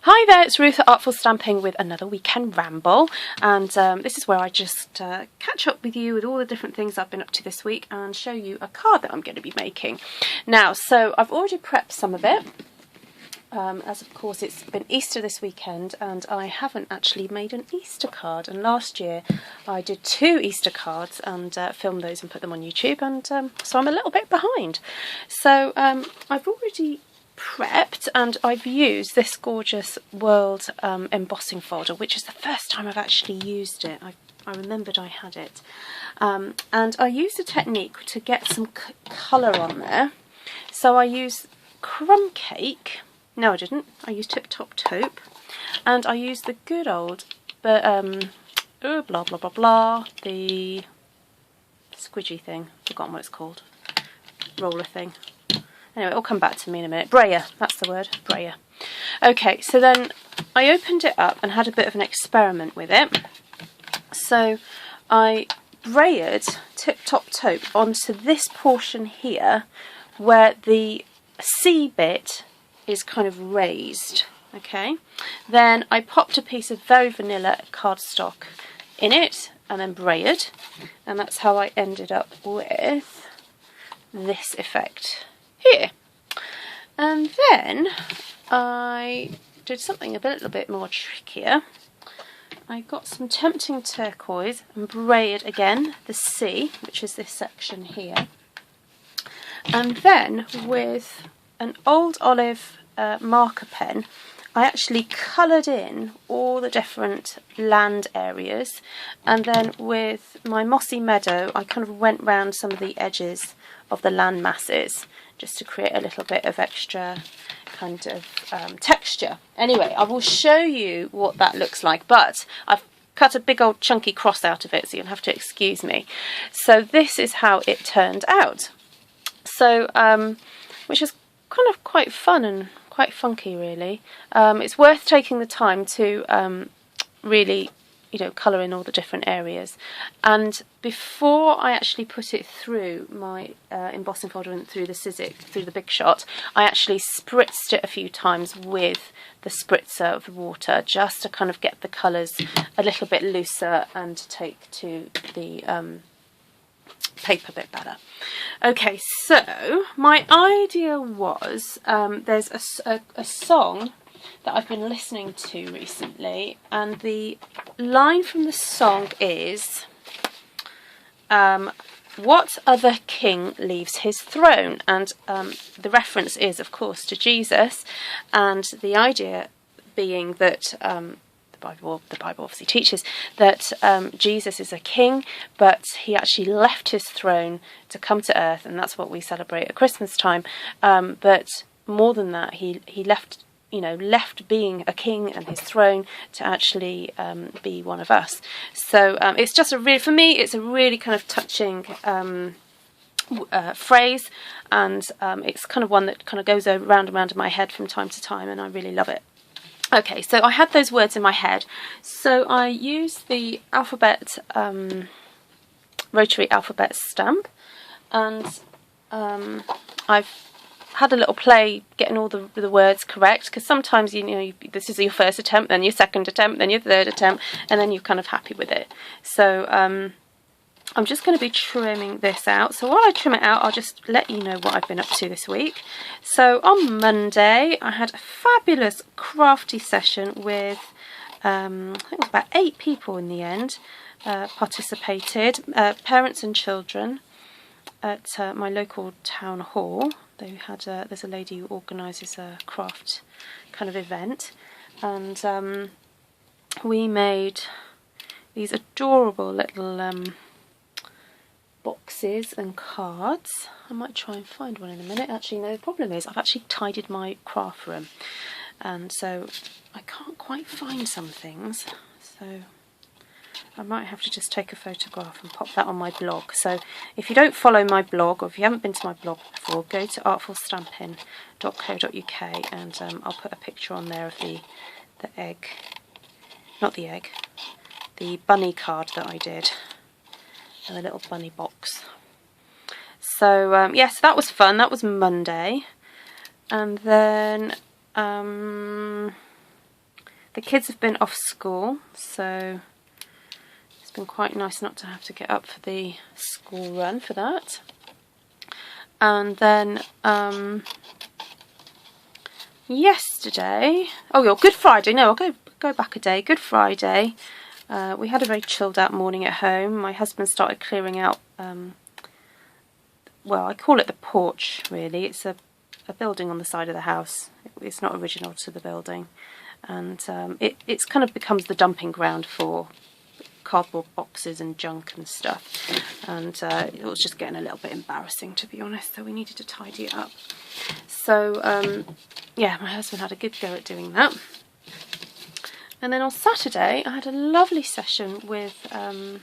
Hi there, it's Ruth at Artful Stamping with another weekend ramble, and this is where I just catch up with you with all the different things I've been up to this week and show you a card that I'm going to be making. Now, so I've already prepped some of it, as of course it's been Easter this weekend and I haven't actually made an Easter card, and last year I did 2 Easter cards and filmed those and put them on YouTube, and so I'm a little bit behind. So I've already prepped and I've used this gorgeous World embossing folder, which is the first time I've actually used it. I remembered I had it, and I used a technique to get some colour on there. So I used crumb cake. No, I didn't. I used Tip Top Taupe, and I used the good old blah blah blah blah, the squidgy thing, forgotten what it's called, roller thing. Anyway, it'll come back to me in a minute. Brayer, that's the word, brayer. Okay, so then I opened it up and had a bit of an experiment with it. So I brayered Tip Top Taupe onto this portion here where the C bit is kind of raised. Okay, then I popped a piece of very vanilla cardstock in it and then brayered, and that's how I ended up with this effect here. And then I did something a little bit more trickier. I got some tempting turquoise and brayered again the C, which is this section here, and then with an old olive marker pen I actually coloured in all the different land areas, and then with my mossy meadow I kind of went round some of the edges of the land masses just to create a little bit of extra kind of texture. Anyway, I will show you what that looks like, but I've cut a big old chunky cross out of it, so you'll have to excuse me. So this is how it turned out. So which is kind of quite fun and quite funky, really. It's worth taking the time to really, you know, colour in all the different areas. And before I actually put it through my embossing folder and through the Sizzix, through the Big Shot, I actually spritzed it a few times with the spritzer of the water, just to kind of get the colours a little bit looser and to take to the paper a bit better. Okay, so my idea was, there's a song that I've been listening to recently, and the line from the song is, what other king leaves his throne? And the reference is, of course, to Jesus, and the idea being that the Bible obviously teaches that Jesus is a king, but he actually left his throne to come to earth, and that's what we celebrate at Christmas time. But more than that, he left being a king and his throne to actually be one of us. So it's just for me, it's a really kind of touching phrase, and it's kind of one that kind of goes round and round in my head from time to time, and I really love it. Okay, so I had those words in my head, so I used the alphabet, rotary alphabet stamp, and I've had a little play getting all the words correct, because sometimes, this is your first attempt, then your second attempt, then your third attempt, and then you're kind of happy with it. So I'm just going to be trimming this out. So while I trim it out, I'll just let you know what I've been up to this week. So on Monday, I had a fabulous crafty session with, I think it was about 8 people in the end participated, parents and children, at my local town hall. They had there's a lady who organises a craft kind of event, and we made these adorable little boxes and cards. I might try and find one in a minute. Actually, no, the problem is I've actually tidied my craft room, and so I can't quite find some things, so I might have to just take a photograph and pop that on my blog. So if you don't follow my blog, or if you haven't been to my blog before, go to artfulstampin.co.uk, and I'll put a picture on there of the egg, not the egg, the bunny card that I did, and the little bunny box. So yes, that was fun. That was Monday. And then the kids have been off school, so it's been quite nice not to have to get up for the school run for that. And then yesterday, Good Friday, no, I'll go back a day. Good Friday, we had a very chilled out morning at home. My husband started clearing out, well, I call it the porch really. It's a building on the side of the house. It's not original to the building, and it's kind of becomes the dumping ground for cardboard boxes and junk and stuff, and it was just getting a little bit embarrassing, to be honest, so we needed to tidy it up. So yeah, my husband had a good go at doing that. And then on Saturday I had a lovely session with a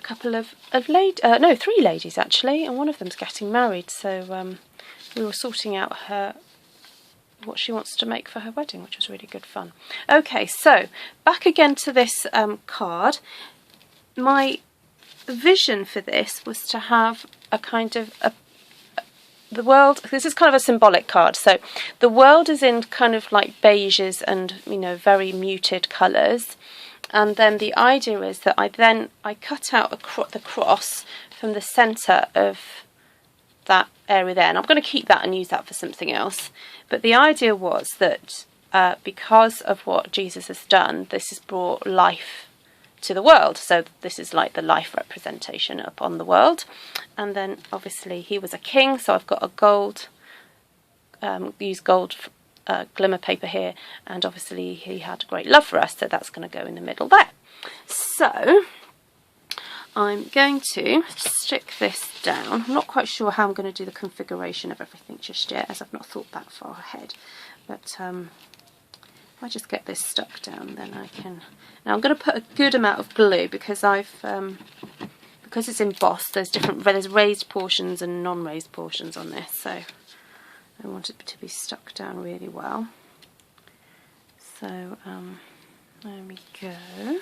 couple of three ladies actually, and one of them's getting married, so we were sorting out what she wants to make for her wedding, which was really good fun. Okay, so back again to this card. My vision for this was to have a kind of the world. This is kind of a symbolic card, so the world is in kind of like beiges and, you know, very muted colours, and then the idea is that I cut out the cross from the centre of that area there, and I'm going to keep that and use that for something else. But the idea was that because of what Jesus has done, this has brought life to the world. So this is like the life representation upon the world. And then obviously he was a king, so I've got a gold, used gold glimmer paper here, and obviously he had great love for us, so that's going to go in the middle there. So I'm going to stick this down. I'm not quite sure how I'm going to do the configuration of everything just yet, as I've not thought that far ahead. But if I just get this stuck down, then I can. Now I'm going to put a good amount of glue because because it's embossed. There's raised portions and non-raised portions on this, so I want it to be stuck down really well. So there we go.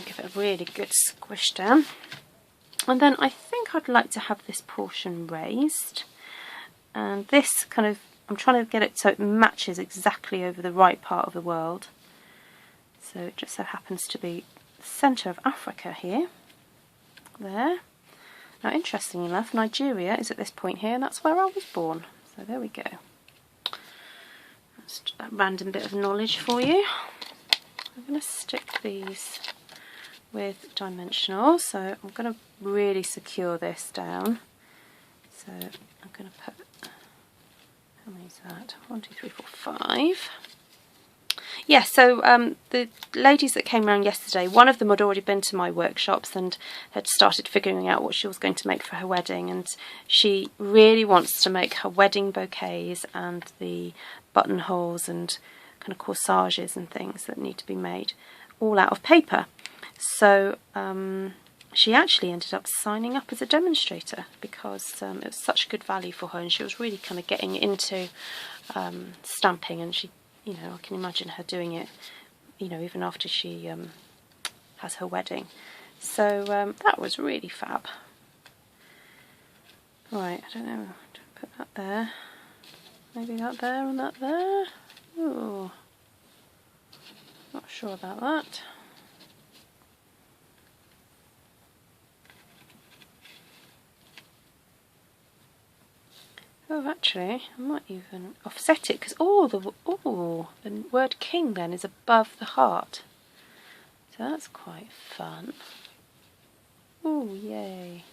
Give it a really good squish down, and then I think I'd like to have this portion raised, and this kind of, I'm trying to get it so it matches exactly over the right part of the world. So it just so happens to be the centre of Africa here, there. Now interestingly enough, Nigeria is at this point here, and that's where I was born, so there we go. That's a random bit of knowledge for you. I'm going to stick these with dimensional, so I'm going to really secure this down. So I'm going to put, how many is that? 1, 2, 3, 4, 5. Yeah, so the ladies that came around yesterday, one of them had already been to my workshops and had started figuring out what she was going to make for her wedding, and she really wants to make her wedding bouquets and the buttonholes and kind of corsages and things that need to be made all out of paper. So she actually ended up signing up as a demonstrator because it was such good value for her, and she was really kind of getting into stamping, and she, you know, I can imagine her doing it, you know, even after she has her wedding. So that was really fab. Right, I don't know, do I put that there? Maybe that there and that there? Ooh, not sure about that. Oh, actually, I might even offset it because the word king then is above the heart, so that's quite fun. Oh, yay!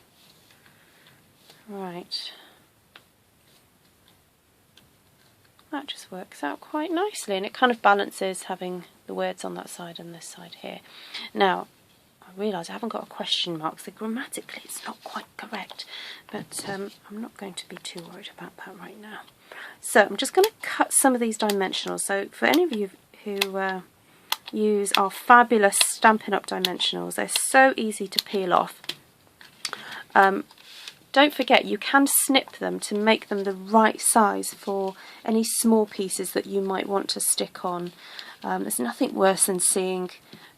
Right, that just works out quite nicely, and it kind of balances having the words on that side and this side here. Now, I realise I haven't got a question mark, so grammatically it's not quite correct, but I'm not going to be too worried about that right now. So I'm just going to cut some of these dimensionals. So for any of you who use our fabulous Stampin' Up dimensionals, they're so easy to peel off. Don't forget, you can snip them to make them the right size for any small pieces that you might want to stick on. There's nothing worse than seeing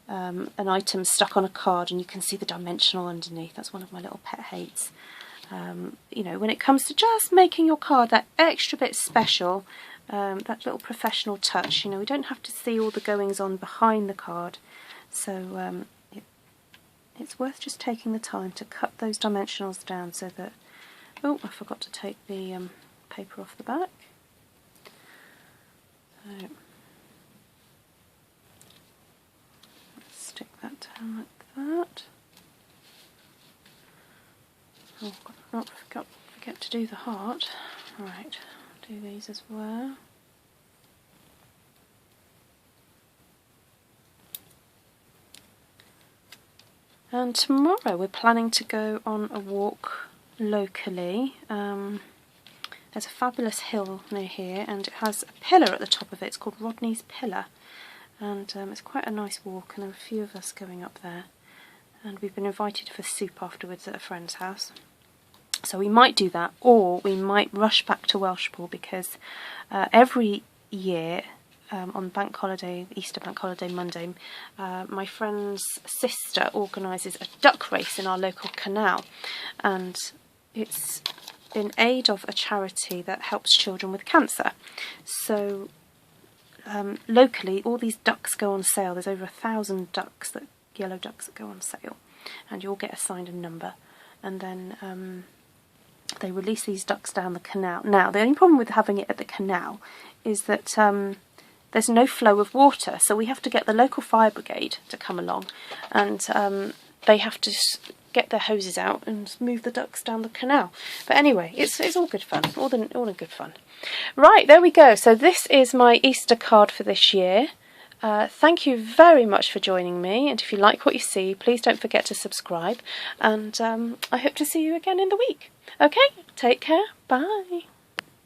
an item stuck on a card and you can see the dimensional underneath. That's one of my little pet hates. you know, when it comes to just making your card that extra bit special, that little professional touch, you know, we don't have to see all the goings on behind the card, so it's worth just taking the time to cut those dimensionals down so that, oh, I forgot to take the paper off the back. So, let's stick that down like that. Oh, not forget to do the heart. Right, do these as well. And tomorrow we're planning to go on a walk locally. There's a fabulous hill near here, and it has a pillar at the top of it. It's called Rodney's Pillar, and it's quite a nice walk, and there are a few of us going up there. And we've been invited for soup afterwards at a friend's house. So we might do that, or we might rush back to Welshpool, because every year on bank holiday, Easter bank holiday Monday, my friend's sister organises a duck race in our local canal, and it's in aid of a charity that helps children with cancer. So locally all these ducks go on sale. There's over 1,000 ducks, yellow ducks, that go on sale, and you'll get assigned a number, and then they release these ducks down the canal. Now, the only problem with having it at the canal is that there's no flow of water, so we have to get the local fire brigade to come along, and they have to get their hoses out and move the ducks down the canal. But anyway, it's all good fun, all in good fun. Right, there we go. So this is my Easter card for this year. Thank you very much for joining me, and if you like what you see, please don't forget to subscribe, and I hope to see you again in the week. Okay, take care, bye.